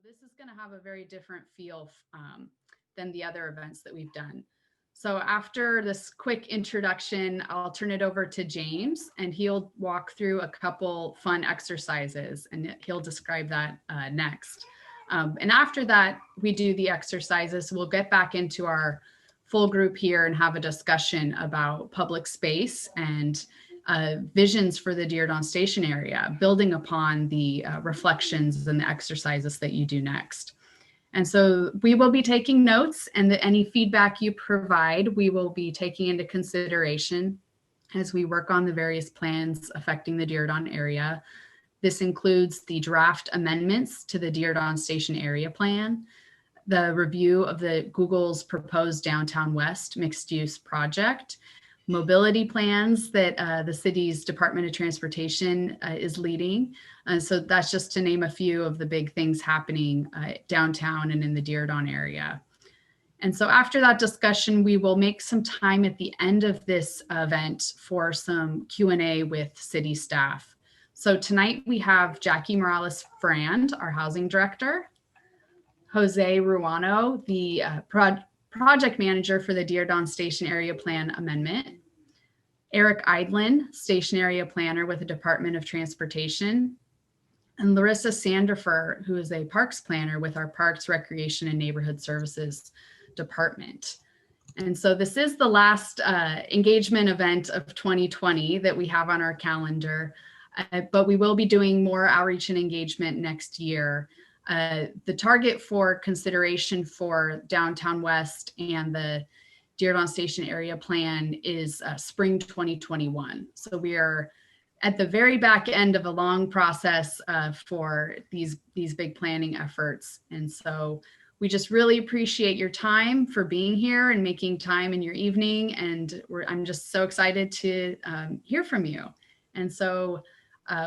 This is going to have a very different feel than the other events that we've done. So after this quick introduction, I'll turn it over to James, and he'll walk through a couple fun exercises, and he'll describe that next. And after that, we do the exercises. We'll get back into our full group here and have a discussion about public space and visions for the Diridon Station area, building upon the reflections and the exercises that you do next. And so we will be taking notes, and any feedback you provide, we will be taking into consideration as we work on the various plans affecting the Diridon area. This includes the draft amendments to the Diridon Station area plan, the review of the Google's proposed Downtown West mixed-use project, mobility plans that the city's Department of Transportation is leading. So that's just to name a few of the big things happening downtown and in the Diridon area. And so after that discussion, we will make some time at the end of this event for some Q&A with city staff. So tonight we have Jackie Morales-Frand, our housing director, Jose Ruano, the project manager for the Diridon Station Area Plan Amendment, Eric Eidlin, Station Area Planner with the Department of Transportation, and Larissa Sanderfer, who is a Parks Planner with our Parks, Recreation, and Neighborhood Services Department. And so this is the last engagement event of 2020 that we have on our calendar, but we will be doing more outreach and engagement next year. The target for consideration for Downtown West and the Diridon Station Area Plan is spring 2021. So we are at the very back end of a long process for these big planning efforts. And so we just really appreciate your time for being here and making time in your evening. And I'm just so excited to hear from you. And so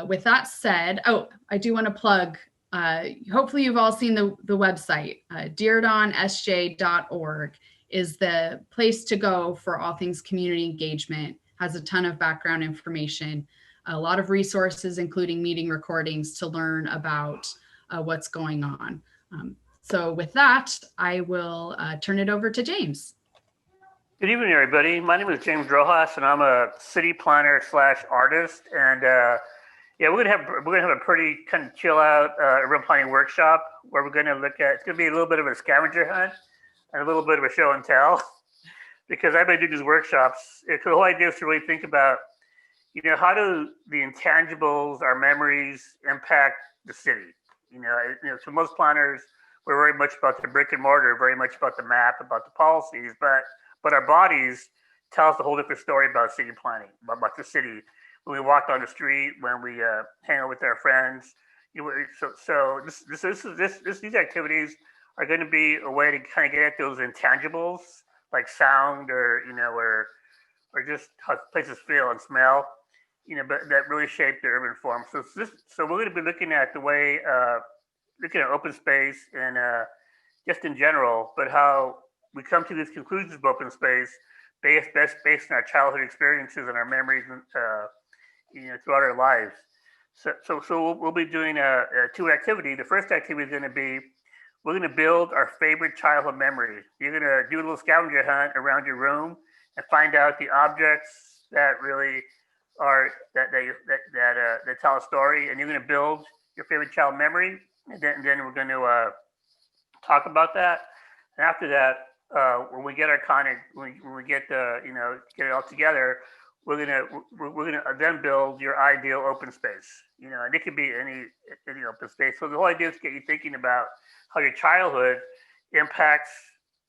with that said, I do want to plug, hopefully you've all seen the website, diridonsj.org is the place to go for all things community engagement, has a ton of background information, a lot of resources, including meeting recordings to learn about what's going on. So with that, I will turn it over to James. Good evening, everybody. My name is James Rojas, and I'm a city planner / artist. And yeah, we're gonna have a pretty kind of chill out urban planning workshop where we're gonna look at. It's gonna be a little bit of a scavenger hunt and a little bit of a show and tell, because I've been doing these workshops. The whole idea is to really think about, how do the intangibles, our memories, impact the city? So most planners, we're very much about the brick and mortar, very much about the map, about the policies, but our bodies tell us a whole different story about city planning, about the city. When we walk down the street, when we hang out with our friends, these activities are going to be a way to kind of get at those intangibles like sound or just how places feel and smell, but that really shape the urban form. So we're going to be looking at the way, looking at open space and just in general, but how we come to these conclusions of open space based on our childhood experiences and our memories, throughout our lives. So we'll be doing two activities. The first activity is going to be, we're going to build our favorite childhood memory. You're going to do a little scavenger hunt around your room and find out the objects that really are that tell a story, and you're going to build your favorite child memory, and then we're going to talk about that. And after that, when we get our when we get get it all together, we're gonna then build your ideal open space. And it could be any open space. So the whole idea is to get you thinking about how your childhood impacts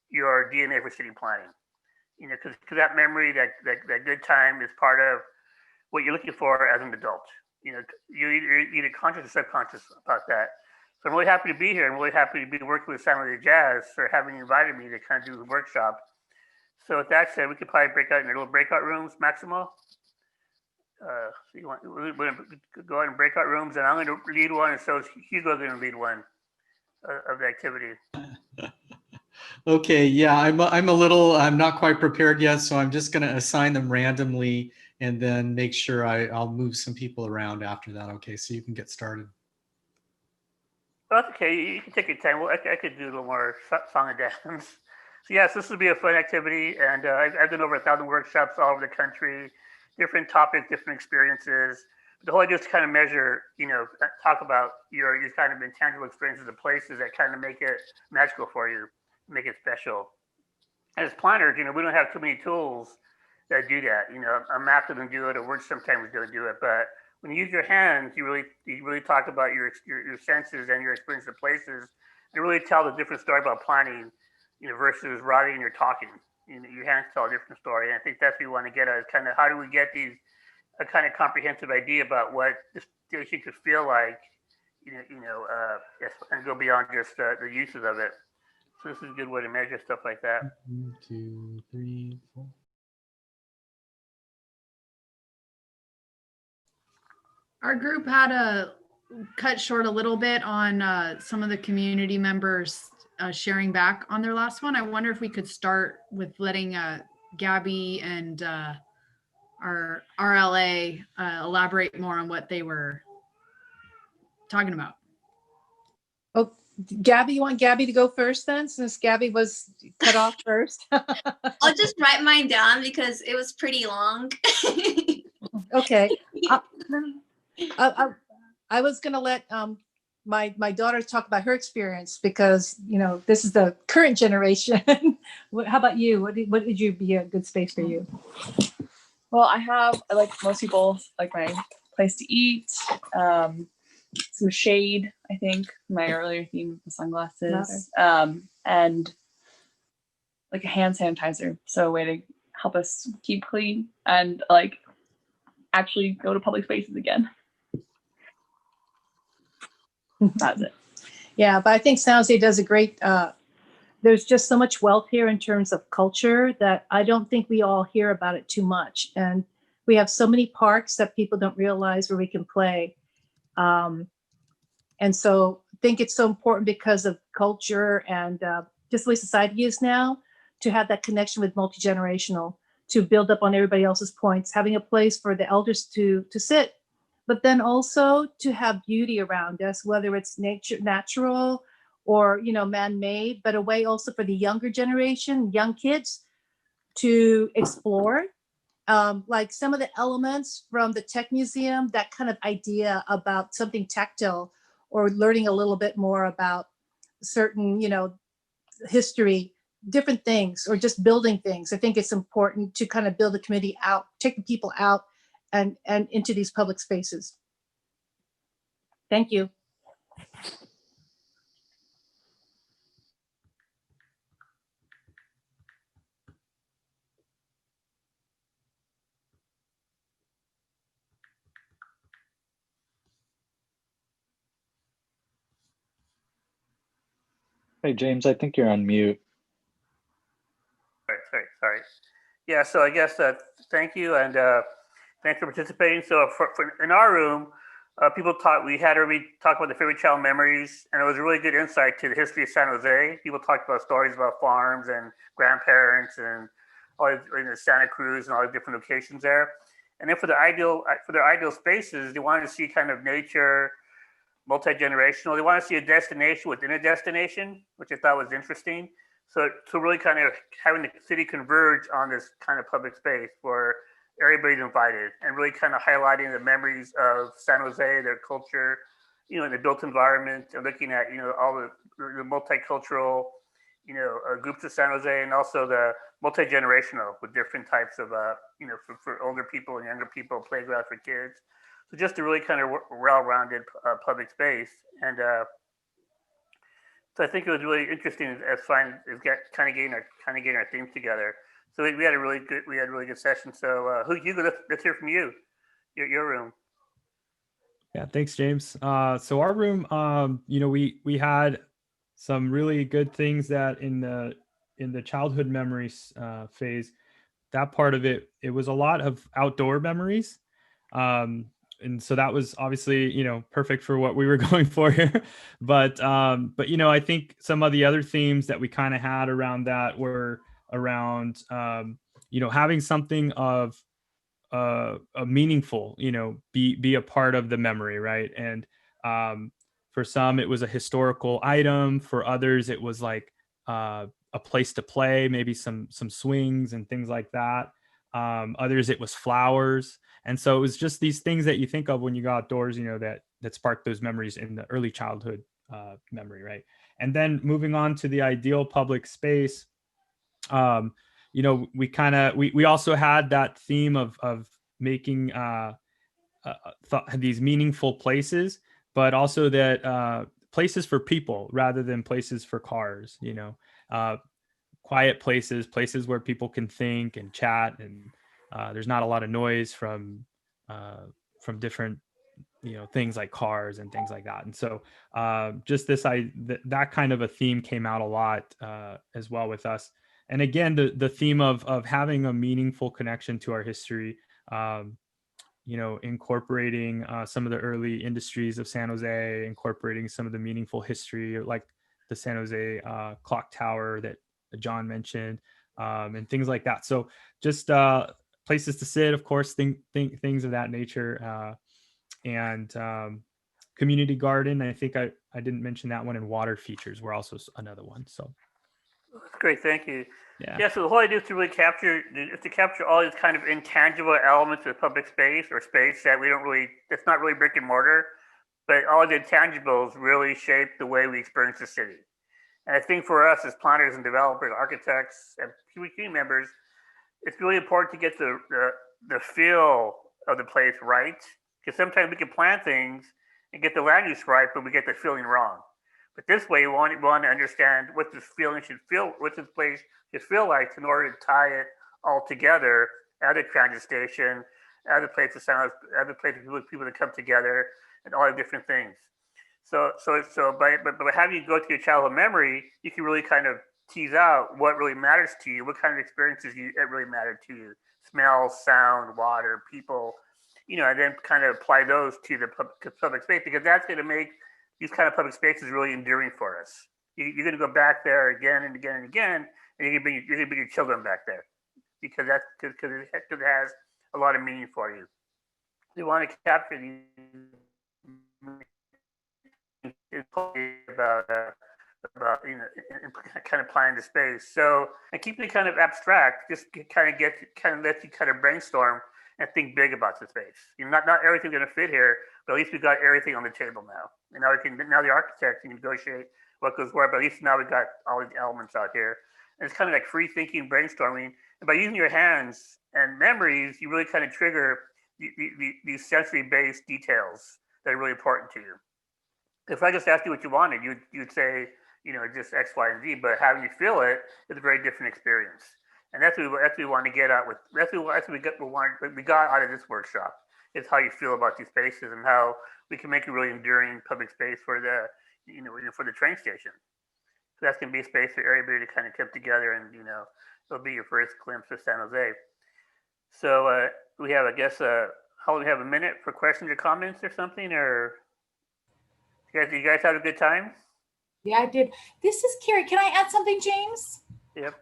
your DNA for city planning. Because that memory, that good time is part of what you're looking for as an adult. You're either conscious or subconscious about that. So I'm really happy to be here. I'm really happy to be working with San Jose Jazz for having invited me to kind of do the workshop. So with that said, we could probably break out in little breakout rooms, Maximo. So we're going to go ahead and breakout rooms, and I'm going to lead one, and so is Hugo going to lead one of the activity. Okay, yeah, I'm not quite prepared yet, so I'm just going to assign them randomly and then make sure I'll move some people around after that. Okay, so you can get started. Well, that's okay. You can take your time. Well, I could do a little more song and dance. So yes, this would be a fun activity, and I've done over 1,000 workshops all over the country, different topics, different experiences. The whole idea is to kind of measure, talk about your kind of intangible experiences of places that kind of make it magical for you, make it special. As planners, we don't have too many tools that do that. A map doesn't do it, or words sometimes don't do it. But when you use your hands, you really talk about your senses and your experience of places, and really tell the different story about planning, versus writing or talking. Your hands tell a different story, and I think that's what we want to get at. Is kind of how do we get a kind of comprehensive idea about what the station could feel like, and go beyond just the uses of it. So this is a good way to measure stuff like that. 1, 2, 3, 4. Our group had to cut short a little bit on some of the community members sharing back on their last one. I wonder if we could start with letting Gabby and our RLA elaborate more on what they were talking about. Oh, Gabby, you want Gabby to go first then, since Gabby was cut off first? I'll just write mine down because it was pretty long. Okay. I was going to let my daughter talk about her experience because, this is the current generation. How about you? What would you be a good space for you? Well, I like most people, like my place to eat, some shade, I think, my earlier theme with the sunglasses, and like a hand sanitizer. So a way to help us keep clean and like actually go to public spaces again. That's it. Yeah, but I think San Jose does a great, there's just so much wealth here in terms of culture that I don't think we all hear about it too much. And we have so many parks that people don't realize where we can play. And so I think it's so important because of culture and just the way society is now to have that connection with multi-generational, to build up on everybody else's points, having a place for the elders to sit, but then also to have beauty around us, whether it's natural or, man-made, but a way also for the younger generation, young kids to explore. Like some of the elements from the Tech Museum, that kind of idea about something tactile or learning a little bit more about certain, history, different things, or just building things. I think it's important to kind of build the community out, take the people out and into these public spaces. Thank you. Hey, James, I think you're on mute. Sorry. Yeah, so I guess thank you, and thanks for participating. So in our room, we had everybody talk about the favorite child memories, and it was a really good insight to the history of San Jose. People talked about stories about farms and grandparents and all the Santa Cruz and all the different locations there. And then for their ideal spaces, they wanted to see kind of nature, multi-generational. They want to see a destination within a destination, which I thought was interesting. So really kind of having the city converge on this kind of public space where everybody's invited, and really kind of highlighting the memories of San Jose, their culture, in the built environment, and looking at, all the multicultural, groups of San Jose, and also the multi-generational with different types of, for older people and younger people, playground for kids. So just a really kind of well-rounded public space. And so I think it was really interesting as kind of getting our themes together. So we had a really good session. So Hugo, let's hear from you, your room. Yeah, thanks, James. So our room, we had some really good things that in the childhood memories phase. That part of it was a lot of outdoor memories. And so that was obviously, perfect for what we were going for here. But I think some of the other themes that we kind of had around that were around, having something of a meaningful, be a part of the memory, right? And For some, it was a historical item. For others, it was like a place to play, maybe some swings and things like that. Others, it was flowers. And so it was just these things that you think of when you go outdoors, that spark those memories in the early childhood memory, right? And then moving on to the ideal public space, we also had that theme of making these meaningful places, but also that places for people rather than places for cars, quiet places where people can think and chat, and there's not a lot of noise from different things like cars and things like that. And so just that kind of a theme came out a lot as well with us. And again, the theme of having a meaningful connection to our history, incorporating some of the early industries of San Jose, incorporating some of the meaningful history, like the San Jose clock tower that John mentioned, and things like that. So just places to sit, of course, things of that nature, and community garden. I think I didn't mention that one, and water features were also another one. So that's great, thank you. Yeah. So the whole idea is to capture all these kind of intangible elements of public space or space that that's not really brick and mortar, but all the intangibles really shape the way we experience the city. And I think for us as planners and developers, architects, and community members, it's really important to get the feel of the place right. Because sometimes we can plan things and get the land use right, but we get the feeling wrong. But this way, we want to understand what this feeling should feel, what this place should feel like, in order to tie it all together at a transit station, at a place of sound, at a place for people to come together, and all the different things. So by having you go to your childhood memory, you can really kind of tease out what really matters to you, what kind of experiences that really matter to you: smell, sound, water, people, and then kind of apply those to the public space, because that's going to make these kind of public spaces really enduring for us. You're going to go back there again and again and again, and you're going to bring your children back there because it has a lot of meaning for you. You want to capture these about kind of applying the space. So, and keeping it kind of abstract, just let you kind of brainstorm and think big about the space. Not everything's going to fit here, but at least we've got everything on the table now. And now the architect can negotiate what goes where, but at least now we've got all the elements out here. And it's kind of like free thinking, brainstorming. And by using your hands and memories, you really kind of trigger these sensory-based details that are really important to you. If I just asked you what you wanted, you'd say, just X, Y, and Z. But having you feel it is a very different experience. And that's what we want to get out with. That's what we got out of this workshop. Is how you feel about these spaces and how we can make a really enduring public space for the train station. So that's going to be a space for everybody to kind of come together, and it'll be your first glimpse of San Jose. So we have, I guess, how we have a minute for questions or comments or something, or you guys have a good time? Yeah, I did. This is Carrie. Can I add something, James? Yep.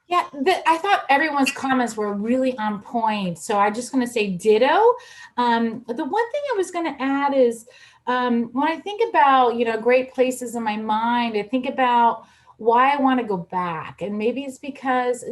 Yeah, I thought everyone's comments were really on point. So I'm just going to say ditto. The one thing I was going to add is when I think about, great places in my mind, I think about why I want to go back. And maybe it's because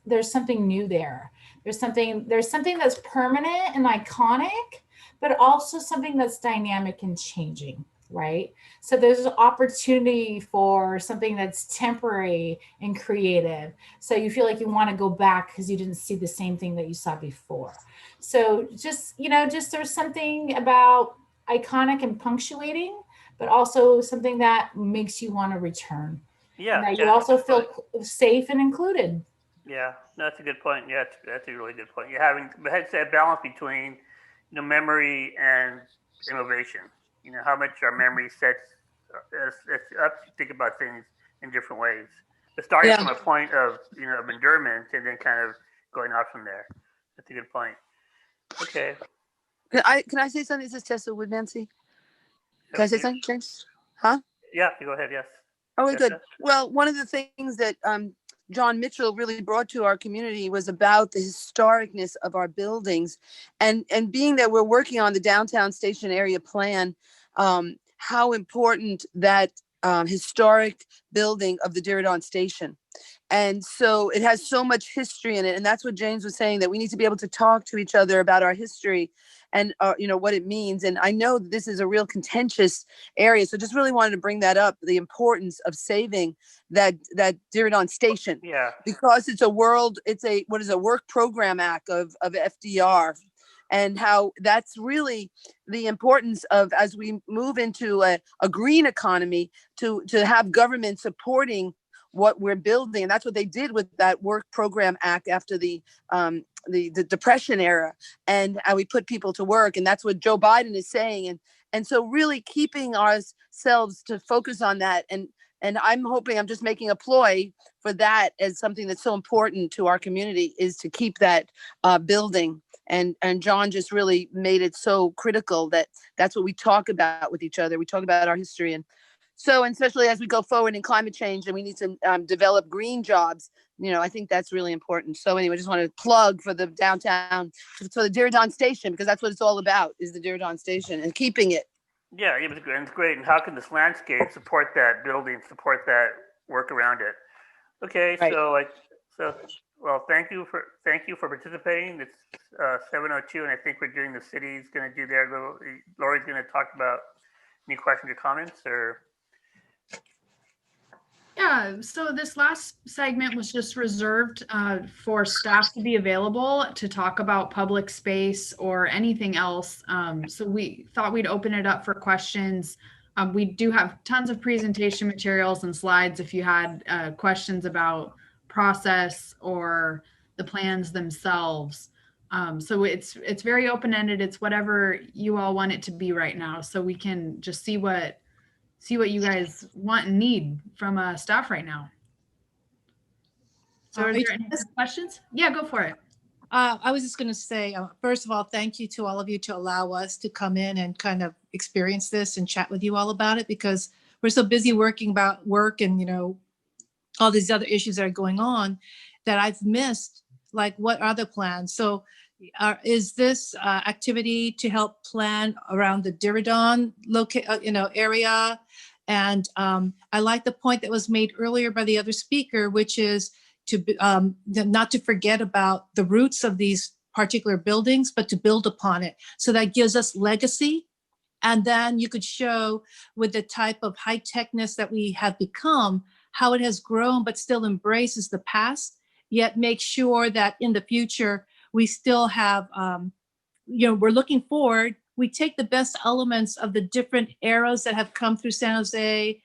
there's something new there. There's something that's permanent and iconic, but also something that's dynamic and changing. Right? So there's an opportunity for something that's temporary and creative. So you feel like you want to go back because you didn't see the same thing that you saw before. So just there's something about iconic and punctuating, but also something that makes you want to return. Yeah. And that you also feel safe and included. Yeah, that's a good point. Yeah, that's a really good point. You're having a balance between memory and innovation. How much our memory sets up to think about things in different ways. But starting from a point of of endurance and then kind of going out from there. That's a good point. Okay. Can I say something? This is Tessa with Nancy. Can I say something, James? Huh? Yeah, you go ahead. Yes. Oh, good. Well, one of the things that John Mitchell really brought to our community was about the historicness of our buildings, and being that we're working on the downtown station area plan, how important that historic building of the Diridon station. And so it has so much history in it. And that's what James was saying, that we need to be able to talk to each other about our history and, what it means. And I know this is a real contentious area. So just really wanted to bring that up, the importance of saving that Diridon station. Yeah. Because it's a work program act of FDR. And how that's really the importance of, as we move into a green economy, to have government supporting what we're building. And that's what they did with that work program act after the Depression era, and how we put people to work. And that's what Joe Biden is saying. And so really keeping ourselves to focus on that. And I'm hoping, I'm just making a ploy for that as something that's so important to our community, is to keep that building. And John just really made it so critical that that's what we talk about with each other. We talk about our history. And so, and especially as we go forward in climate change, and we need to develop green jobs, I think that's really important. So anyway, I just wanted to plug for the downtown, for the Diridon station, because that's what it's all about, is the Diridon station and keeping it. Yeah, it's great. And how can this landscape support that building, support that work around it? Okay, Right. Well, thank you for participating. It's 7:02, and I think we're doing, the city's going to do their little. Lori's going to talk about any questions or comments, or. Yeah, so this last segment was just reserved for staff to be available to talk about public space or anything else. So we thought we'd open it up for questions. We do have tons of presentation materials and slides if you had questions about process or the plans themselves. So it's very open-ended. It's whatever you all want it to be right now. So we can just see what you guys want and need from staff right now. So are there any questions? Yeah, go for it. I was just going to say, first of all, thank you to all of you to allow us to come in and kind of experience this and chat with you all about it, because we're so busy working about work and, all these other issues that are going on, that I've missed, like, what are the plans? So is this activity to help plan around the Diridon area? And I like the point that was made earlier by the other speaker, which is to not to forget about the roots of these particular buildings, but to build upon it. So that gives us legacy. And then you could show, with the type of high techness that we have become, how it has grown, but still embraces the past, yet make sure that in the future, we still have, we're looking forward. We take the best elements of the different eras that have come through San Jose,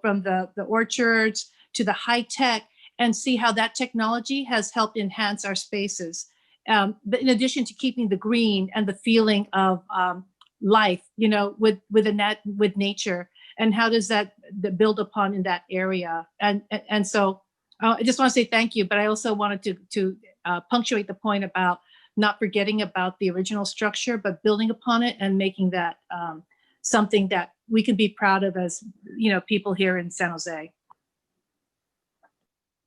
from the orchards to the high tech, and see how that technology has helped enhance our spaces. But in addition to keeping the green and the feeling of life, with nature, and how does that build upon in that area? And so I just want to say thank you, but I also wanted to punctuate the point about not forgetting about the original structure, but building upon it and making that something that we can be proud of as, people here in San Jose.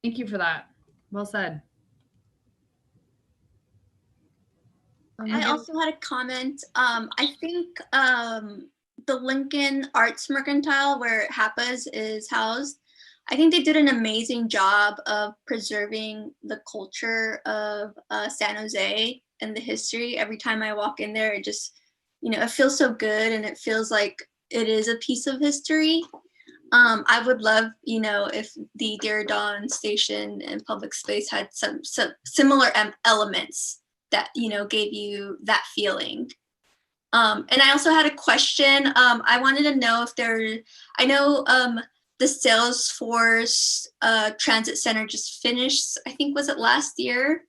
Thank you for that. Well said. I also had a comment. I think the Lincoln Arts Mercantile, where HAPA's is housed, I think they did an amazing job of preserving the culture of San Jose and the history. Every time I walk in there, it just, it feels so good, and it feels like it is a piece of history. I would love, if the Diridon station and public space had some similar elements that, gave you that feeling. And I also had a question. I wanted to know if I know the Salesforce Transit Center just finished, I think, was it last year?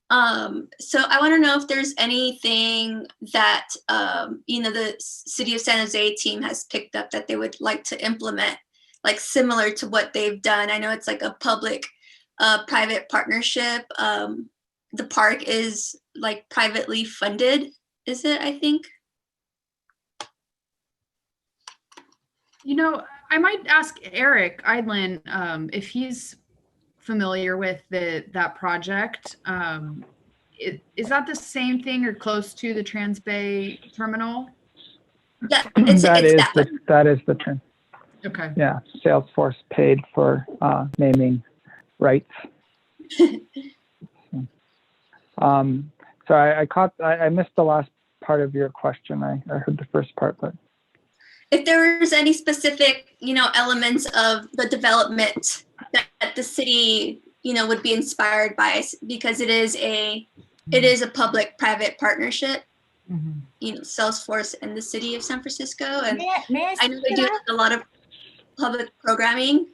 So I want to know if there's anything that, the City of San Jose team has picked up that they would like to implement, like similar to what they've done. I know it's like a public-private partnership. The park is like privately funded, is it, I think? I might ask Eric Eidlin if he's familiar with that project. Is that the same thing or close to the Transbay terminal? Yeah, it's That it's is that one. that is the term. Okay. Yeah, Salesforce paid for naming rights. So I missed the last part of your question. I heard the first part, but if there was any specific, elements of the development that the city, would be inspired by, because it is a public-private partnership. Salesforce and the City of San Francisco, and May I I know they do that? a lot of public programming.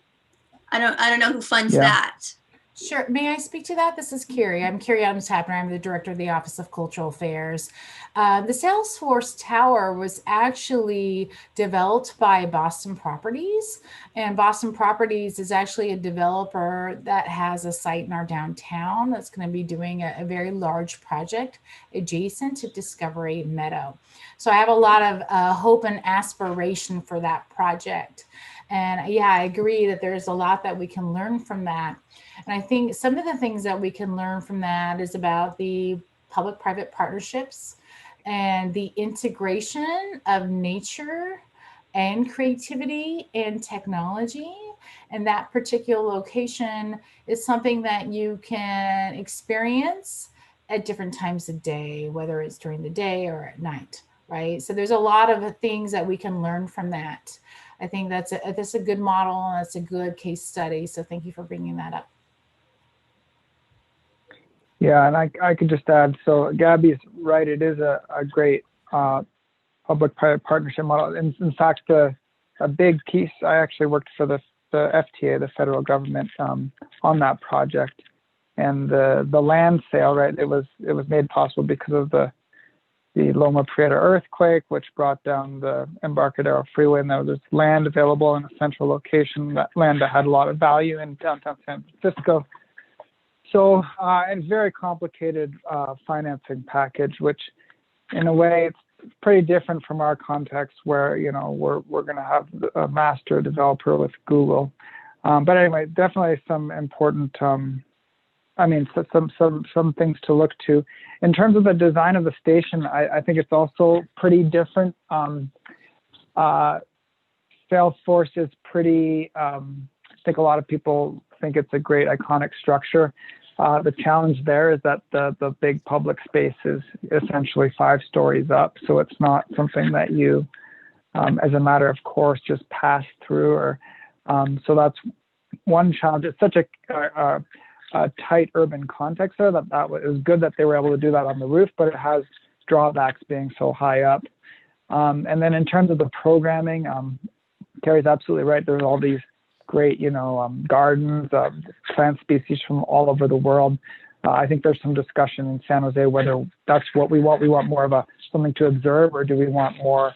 I don't know who funds Yeah. that. Sure. May I speak to that? This is Carrie. I'm Carrie Adams Tapner. I'm the director of the Office of Cultural Affairs. The Salesforce Tower was actually developed by Boston Properties, and Boston Properties is actually a developer that has a site in our downtown that's going to be doing a very large project adjacent to Discovery Meadow. So I have a lot of hope and aspiration for that project. And yeah, I agree that there's a lot that we can learn from that. And I think some of the things that we can learn from that is about the public-private partnerships and the integration of nature and creativity and technology. And that particular location is something that you can experience at different times of day, whether it's during the day or at night, right? So there's a lot of things that we can learn from that. I think that's a good model, and that's a good case study. So thank you for bringing that up. yeah, and I could just add. So Gabby's right. It is a great public-private partnership model. In fact, a big piece. I actually worked for the FTA, the federal government, on that project, and the land sale. Right, it was made possible because of the Loma Prieta earthquake, which brought down the Embarcadero Freeway, and there was land available in a central location, that land that had a lot of value in downtown San Francisco. So, and very complicated financing package, which in a way it's pretty different from our context where, we're going to have a master developer with Google. But anyway, definitely some important, some things to look to. In terms of the design of the station, I think it's also pretty different. Salesforce is pretty, I think a lot of people think it's a great iconic structure. The challenge there is that the big public space is essentially 5 stories up. So it's not something that you, as a matter of course, just pass through. Or so that's one challenge. It's such a tight urban context there that it was good that they were able to do that on the roof, but it has drawbacks being so high up. And then in terms of the programming, Carrie's absolutely right. There's all these great, gardens, plant species from all over the world. I think there's some discussion in San Jose whether that's what we want. We want more of something to observe, or do we want more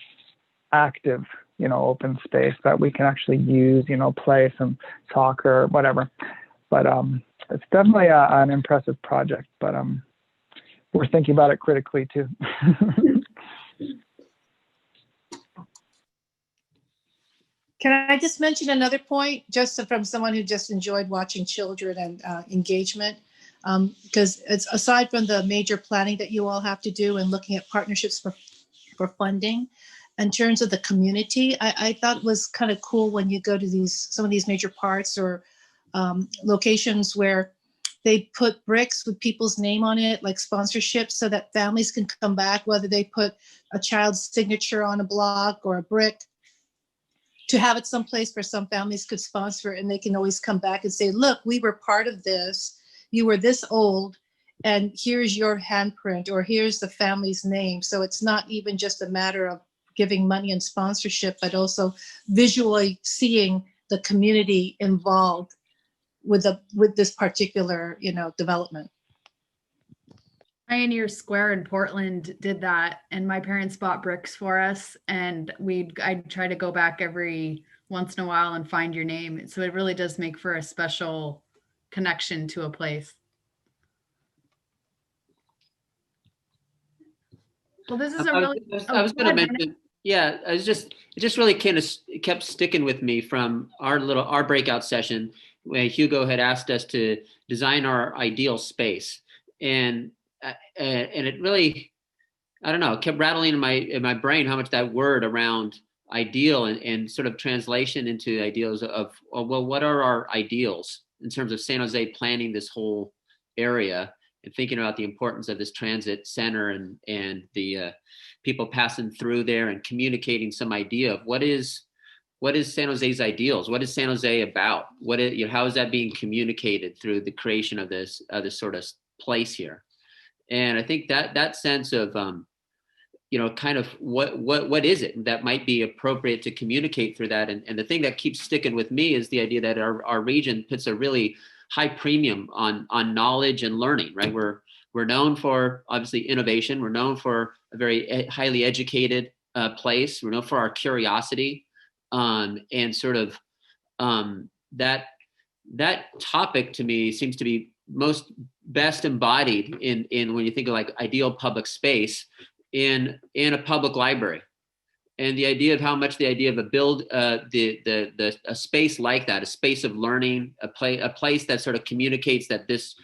active, open space that we can actually use, play some soccer, whatever. But it's definitely an impressive project, but we're thinking about it critically too. Can I just mention another point, just from someone who just enjoyed watching children and engagement? Because it's aside from the major planning that you all have to do and looking at partnerships for funding, in terms of the community, I thought it was kind of cool when you go to some of these major parks or locations where they put bricks with people's name on it, like sponsorships, so that families can come back, whether they put a child's signature on a block or a brick, to have it someplace where some families could sponsor it, and they can always come back and say, look, we were part of this, you were this old, and here's your handprint, or here's the family's name. So it's not even just a matter of giving money and sponsorship, but also visually seeing the community involved with this particular, development. Pioneer Square in Portland did that, and my parents bought bricks for us, and I'd try to go back every once in a while and find your name. So it really does make for a special connection to a place. Well, this is a really. I was going to mention. Yeah, it just really kind of kept sticking with me from our breakout session where Hugo had asked us to design our ideal space, and it really I don't know, it kept rattling in my brain how much that word around ideal and sort of translation into ideals of, well, what are our ideals in terms of San Jose planning this whole area and thinking about the importance of this transit center and the people passing through there and communicating some idea of what is San Jose's ideals? What is San Jose about? How is that being communicated through the creation of this sort of place here? And I think that sense of kind of what is it that might be appropriate to communicate through that. And the thing that keeps sticking with me is the idea that our region puts a really high premium on knowledge and learning, right? We're known for obviously innovation. We're known for a very highly educated place. We're known for our curiosity, and sort of that topic to me seems to be most best embodied in when you think of like ideal public space in a public library, and the idea of how much the idea of a space like that, a space of learning, a place that sort of communicates that this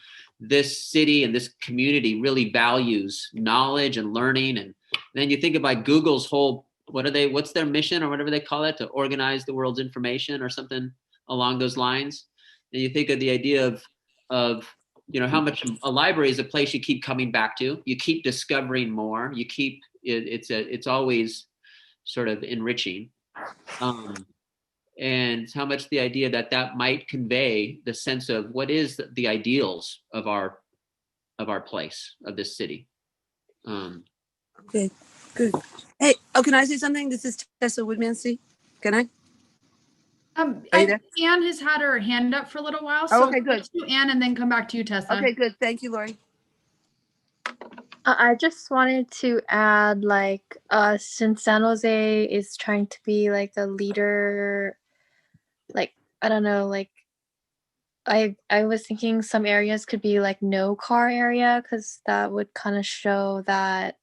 city and this community really values knowledge and learning. And then you think about Google's whole, what's their mission or whatever they call it, to organize the world's information or something along those lines. And you think of the idea of how much a library is a place you keep coming back to, you keep discovering more, it's always sort of enriching, and how much the idea that might convey the sense of what is the ideals of our place, of this city. Okay, good. Hey, can I say something? This is Tessa Woodmansey. Can I? I think Anne has had her hand up for a little while. So okay, good. To Anne and then come back to you, Tessa. Okay, good. Thank you, Lori. I just wanted to add, since San Jose is trying to be like a leader, I don't know, I was thinking some areas could be like no car area, because that would kind of show that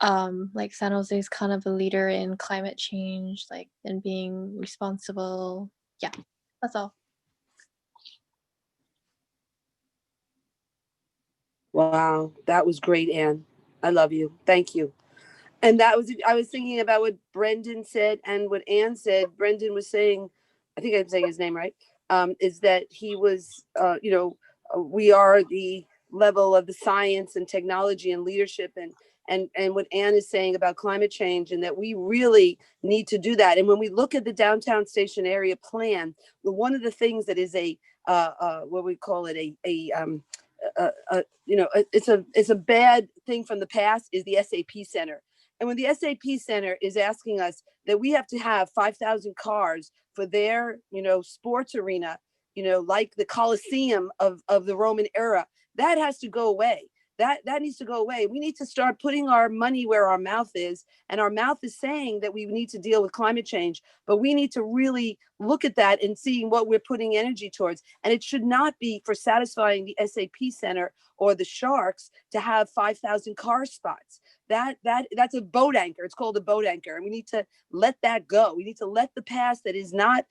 San Jose is kind of a leader in climate change, and being responsible. Yeah, that's all. Wow, that was great, Anne. I love you. Thank you. And I was thinking about what Brendan said and what Anne said. Brendan was saying, I think I'm saying his name right, is that he was, we are the level of the science and technology and leadership, and what Anne is saying about climate change, and that we really need to do that. And when we look at the downtown station area plan, one of the things that is what we call it, it's a bad thing from the past is the SAP Center. And when the SAP Center is asking us that we have to have 5,000 cars for their, sports arena, like the Colosseum of the Roman era, that has to go away. That needs to go away. We need to start putting our money where our mouth is. And our mouth is saying that we need to deal with climate change, but we need to really look at that and seeing what we're putting energy towards. And it should not be for satisfying the SAP Center or the Sharks to have 5,000 car spots. That's a boat anchor. It's called a boat anchor. And we need to let that go. We need to let the past that is not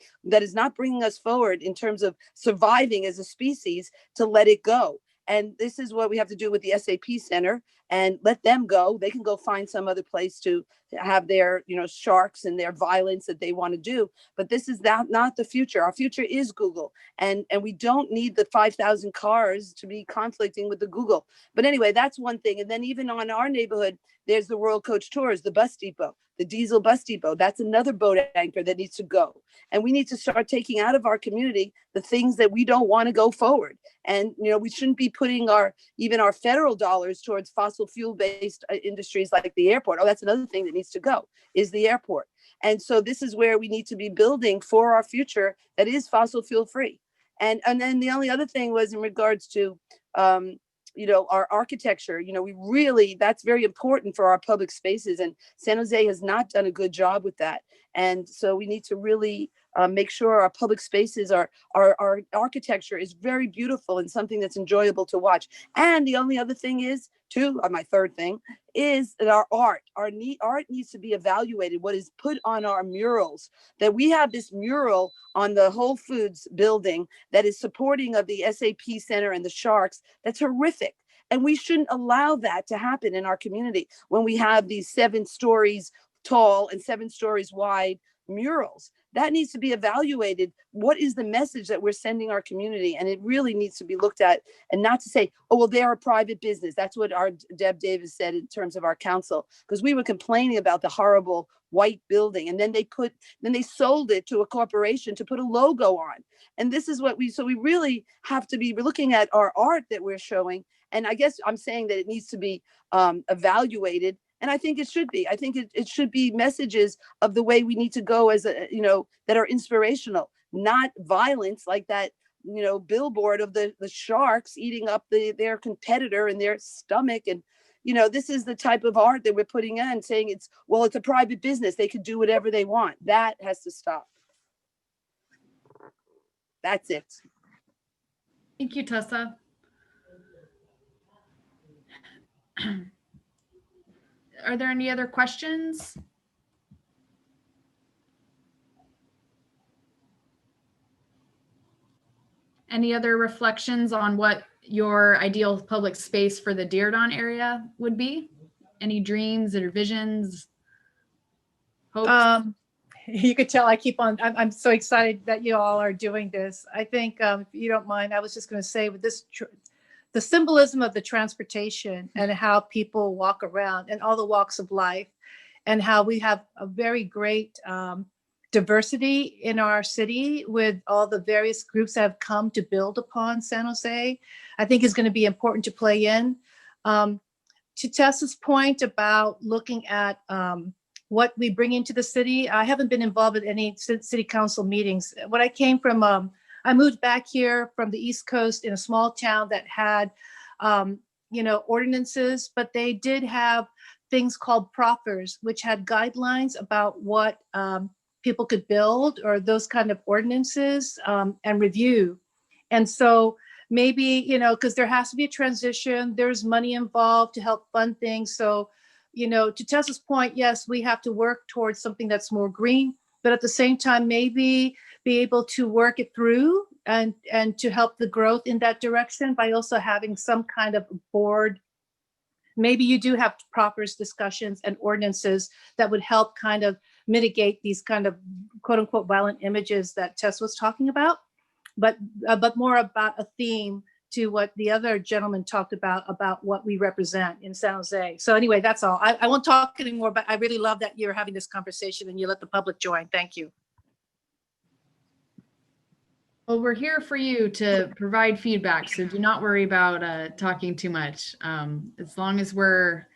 bringing us forward in terms of surviving as a species, to let it go. And this is what we have to do with the SAP Center, and let them go. They can go find some other place to have their, sharks and their violence that they want to do. But this is not the future. Our future is Google. And we don't need the 5,000 cars to be conflicting with the Google. But anyway, that's one thing. And then even on our neighborhood, there's the Royal Coach Tours, the bus depot, the diesel bus depot. That's another boat anchor that needs to go. And we need to start taking out of our community the things that we don't want to go forward. And, we shouldn't be putting even our federal dollars towards fossil fuel based industries like the airport. Oh, that's another thing that needs to go, is the airport. And so this is where we need to be building for our future that is fossil fuel free. And then the only other thing was in regards to, our architecture. That's very important for our public spaces, and San Jose has not done a good job with that. And so we need to really make sure our public spaces, our architecture is very beautiful and something that's enjoyable to watch. And the only other thing is, my third thing, is that our art needs to be evaluated. What is put on our murals, that we have this mural on the Whole Foods building that is supporting of the SAP Center and the Sharks. That's horrific. And we shouldn't allow that to happen in our community when we have these 7 stories tall and 7 stories wide murals. That needs to be evaluated. What is the message that we're sending our community? And it really needs to be looked at, and not to say, oh, well, they're a private business. That's what our Deb Davis said in terms of our council, because we were complaining about the horrible white building, and then they sold it to a corporation to put a logo on. And this is what we really have to be looking at our art that we're showing. And I guess I'm saying that it needs to be evaluated. And I think it should be. I think it should be messages of the way we need to go as that are inspirational, not violence like that, billboard of the sharks eating up their competitor in their stomach. And, this is the type of art that we're putting in, saying it's a private business. They could do whatever they want. That has to stop. That's it. Thank you, Tessa. Are there any other questions? Any other reflections on what your ideal public space for the Diridon area would be? Any dreams or visions, hopes? You could tell I keep on, I'm so excited that you all are doing this. I think, if you don't mind, I was just going to say with this, the symbolism of the transportation and how people walk around and all the walks of life, and how we have a very great diversity in our city with all the various groups that have come to build upon San Jose, I think is going to be important to play in. To Tessa's point about looking at what we bring into the city, I haven't been involved in any city council meetings. When I came from, I moved back here from the East Coast in a small town that had, ordinances, but they did have things called proffers, which had guidelines about what people could build, or those kind of ordinances, and review. And so maybe, because there has to be a transition, there's money involved to help fund things. So, to Tessa's point, yes, we have to work towards something that's more green, but at the same time, maybe be able to work it through and to help the growth in that direction by also having some kind of board. Maybe you do have proper discussions and ordinances that would help kind of mitigate these kind of quote unquote violent images that Tess was talking about, but more about a theme to what the other gentleman talked about what we represent in San Jose. So anyway, that's all. I won't talk anymore, but I really love that you're having this conversation and you let the public join. Thank you. Well, we're here for you to provide feedback, so do not worry about talking too much. As long as we're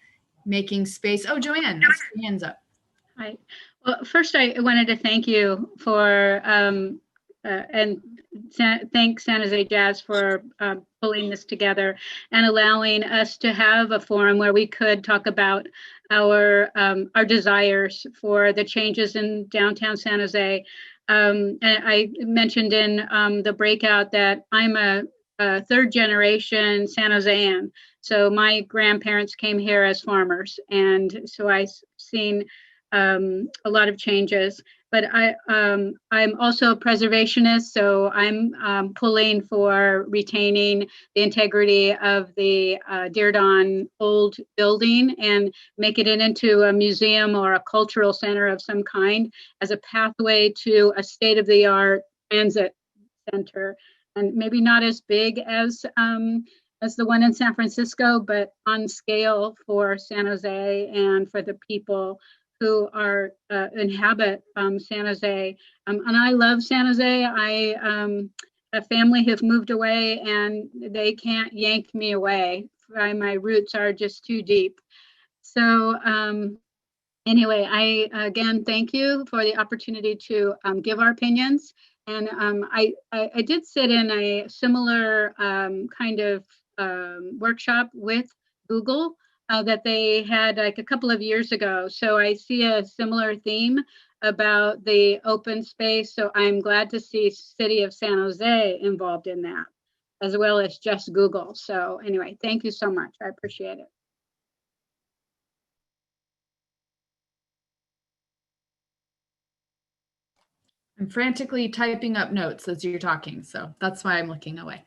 making space. Oh, Joanne, your hands up. Hi. Well, first I wanted to thank you for and thank San Jose Jazz for pulling this together and allowing us to have a forum where we could talk about our desires for the changes in downtown San Jose. And I mentioned in the breakout that I'm a third generation San Josean. So my grandparents came here as farmers, and so I've seen a lot of changes. But I'm also a preservationist, so I'm pulling for retaining the integrity of the Diridon old building and making it into a museum or a cultural center of some kind as a pathway to a state-of-the-art transit center, and maybe not as big as the one in San Francisco, but on scale for San Jose and for the people who are inhabit San Jose. And I love San Jose. A family have moved away and they can't yank me away. My roots are just too deep. So anyway, I again, thank you for the opportunity to give our opinions. And I did sit in a similar kind of workshop with Google that they had like a couple of years ago. So I see a similar theme about the open space. So I'm glad to see City of San Jose involved in that, as well as just Google. So anyway, thank you so much. I appreciate it. I'm frantically typing up notes as you're talking, so that's why I'm looking away.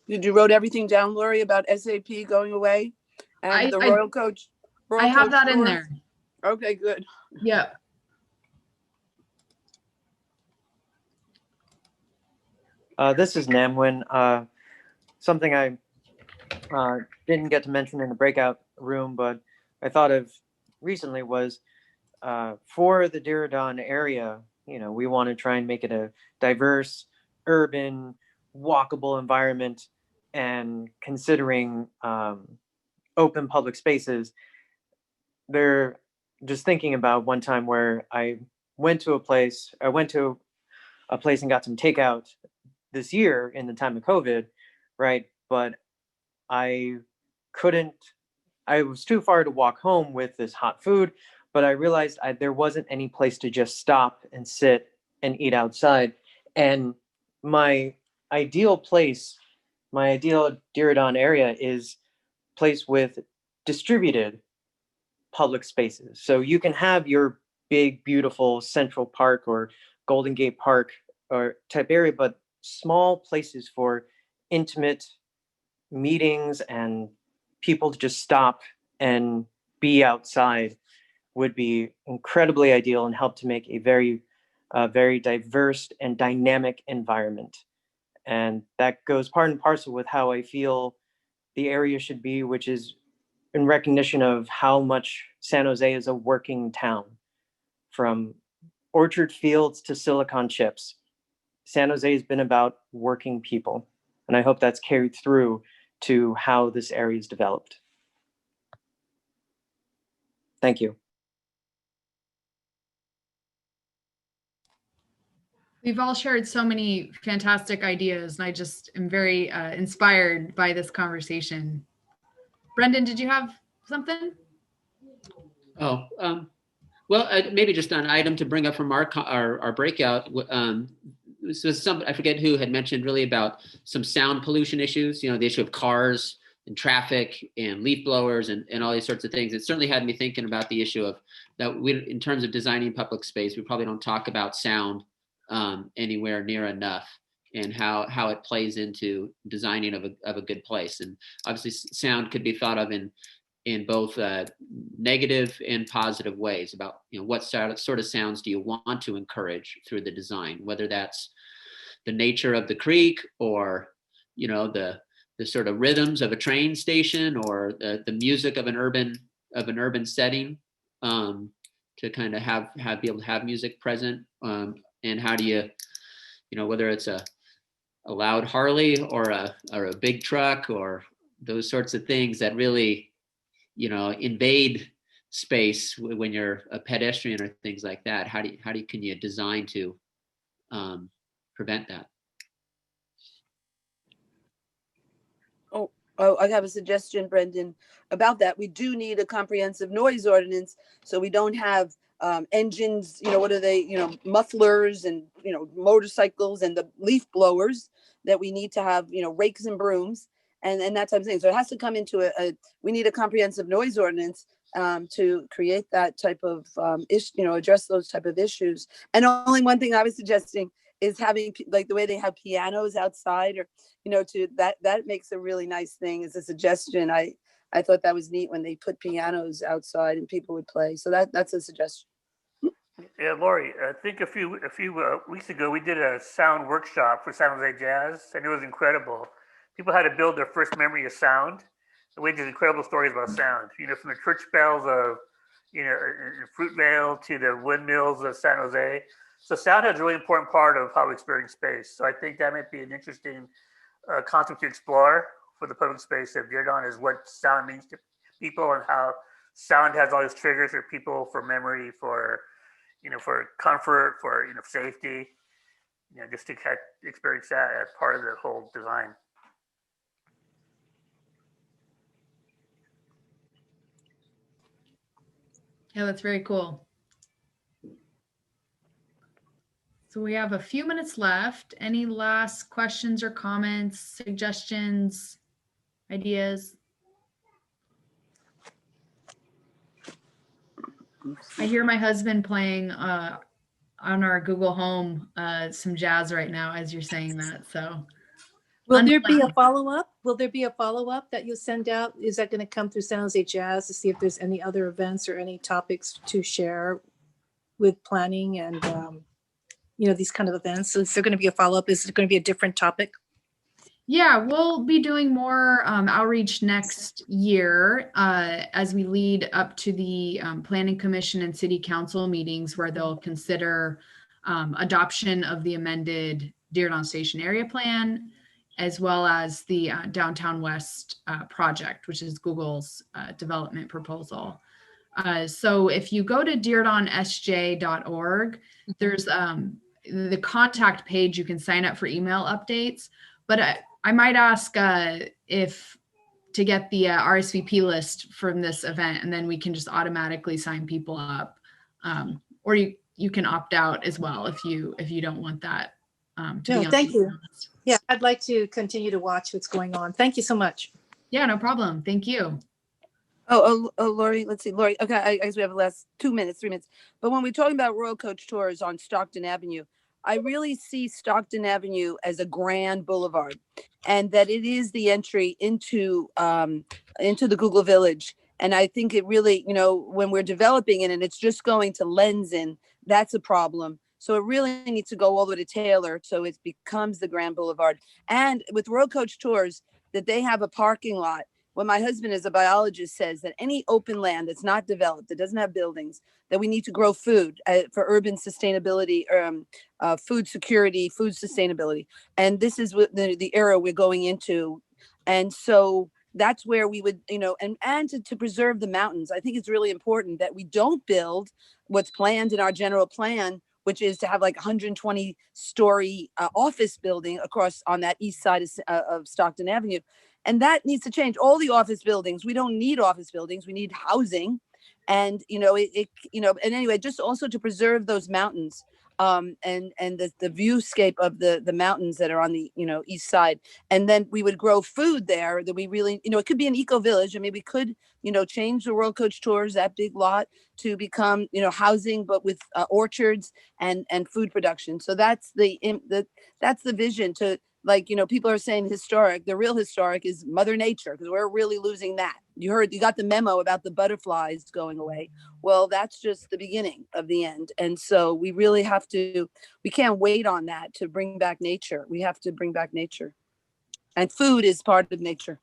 Did you wrote everything down, Lori, about SAP going away and the Royal Coach? I have Coach that in tour? there. Okay, good. Yeah. This is Namwin. Something I didn't get to mention in the breakout room, but I thought of recently was for the Diridon area, we want to try and make it a diverse, urban, walkable environment, and considering open public spaces. They're just thinking about one time where I went to a place and got some takeout this year in the time of COVID, right? But I was too far to walk home with this hot food, but I realized there wasn't any place to just stop and sit and eat outside. And my ideal Diridon area is place with distributed public spaces. So you can have your big, beautiful Central Park or Golden Gate Park or type area, but small places for intimate meetings and people to just stop and be outside would be incredibly ideal and help to make a very diverse and dynamic environment. And that goes part and parcel with how I feel the area should be, which is in recognition of how much San Jose is a working town. From orchard fields to silicon chips, San Jose has been about working people. And I hope that's carried through to how this area is developed. Thank you. We've all shared so many fantastic ideas, and I just am very inspired by this conversation. Brendan, did you have something? Oh, well, maybe just an item to bring up from our breakout. So I forget who had mentioned really about some sound pollution issues, the issue of cars and traffic and leaf blowers and all these sorts of things. It certainly had me thinking about the issue of that in terms of designing public space, we probably don't talk about sound anywhere near enough, and how it plays into designing of a good place. And obviously sound could be thought of in both negative and positive ways about what sort of sounds do you want to encourage through the design, whether that's the nature of the creek or the sort of rhythms of a train station or the music of an urban setting, to kind of be able to have music present, and how do you whether it's a loud Harley or a big truck or those sorts of things that really invade space when you're a pedestrian or things like that. Can you design to prevent that? Oh, I have a suggestion, Brendan, about that. We do need a comprehensive noise ordinance so we don't have engines, what are they, mufflers and, motorcycles and the leaf blowers that we need to have, rakes and brooms and that type of thing. So it has to come into we need a comprehensive noise ordinance to create that type of address those type of issues. And only one thing I was suggesting is having like the way they have pianos outside, or that makes a really nice thing. As a suggestion, I thought that was neat when they put pianos outside and people would play. So that's a suggestion. Yeah, Lori, I think a few weeks ago we did a sound workshop for San Jose Jazz, and it was incredible. People had to build their first memory of sound. And we did incredible stories about sound. From the church bells of Fruitvale to the windmills of San Jose. So sound has a really important part of how we experience space. So I think that might be an interesting concept to explore for the public space of Diridon, is what sound means to people and how sound has all these triggers for people, for memory, for comfort, for safety, just to experience that as part of the whole design. Yeah, that's very cool. So we have a few minutes left. Any last questions or comments, suggestions, ideas? I hear my husband playing on our Google Home some jazz right now as you're saying that. So Will there be a follow-up? Will there be a follow-up that you'll send out? Is that going to come through San Jose Jazz to see if there's any other events or any topics to share with planning and, these kind of events? So is there going to be a follow-up? Is it going to be a different topic? Yeah, we'll be doing more outreach next year as we lead up to the Planning Commission and City Council meetings where they'll consider adoption of the amended Diridon Station Area Plan, as well as the Downtown West project, which is Google's development proposal. So if you go to diridonsj.org, there's the contact page. You can sign up for email updates, but I might ask if to get the RSVP list from this event, and then we can just automatically sign people up. Or you can opt out as well if you don't want that. No, thank you. Yeah, I'd like to continue to watch what's going on. Thank you so much. Yeah, no problem. Thank you. Oh, Lori, let's see. Lori, okay, I guess we have the last 2 minutes, 3 minutes. But when we're talking about Royal Coach Tours on Stockton Avenue, I really see Stockton Avenue as a grand boulevard, and that it is the entry into the Google Village. And I think it really, when we're developing it and it's just going to lens in, that's a problem. So it really needs to go all the way to Taylor, so it becomes the Grand Boulevard. And with Royal Coach Tours, that they have a parking lot. When my husband is a biologist says that any open land that's not developed, that doesn't have buildings, that we need to grow food for urban sustainability, food security, food sustainability. And this is the era we're going into. And so that's where we would, and to preserve the mountains. I think it's really important that we don't build what's planned in our general plan, which is to have like 120-story office building across on that east side of Stockton Avenue. And that needs to change. All the office buildings, we don't need office buildings, we need housing. And, and anyway, just also to preserve those mountains and the viewscape of the mountains that are on the, east side. And then we would grow food there that we really, it could be an eco village. I mean, we could, change the Royal Coach Tours, that big lot, to become, housing, but with orchards and food production. So that's the vision to, people are saying historic. The real historic is Mother Nature, because we're really losing that. You got the memo about the butterflies going away. Well, that's just the beginning of the end. And so we really we can't wait on that to bring back nature. We have to bring back nature. And food is part of nature.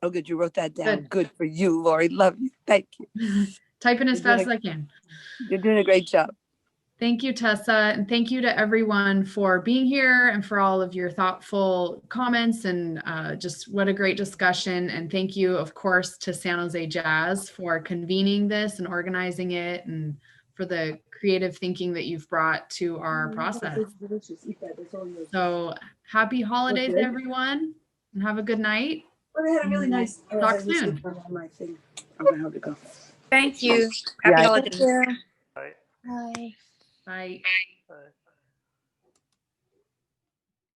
Oh, good. You wrote that down. Good for you, Lori. Love you. Thank you. Typing as fast as I can. You're doing a great job. Thank you, Tessa. And thank you to everyone for being here and for all of your thoughtful comments and just what a great discussion. And thank you, of course, to San Jose Jazz for convening this and organizing it and for the creative thinking that you've brought to our process. So happy holidays, everyone, and have a good night. Well, I had a really nice talk soon. Okay, how to go. Thank you. Happy holidays. holidays. Bye. Bye. Bye. Bye.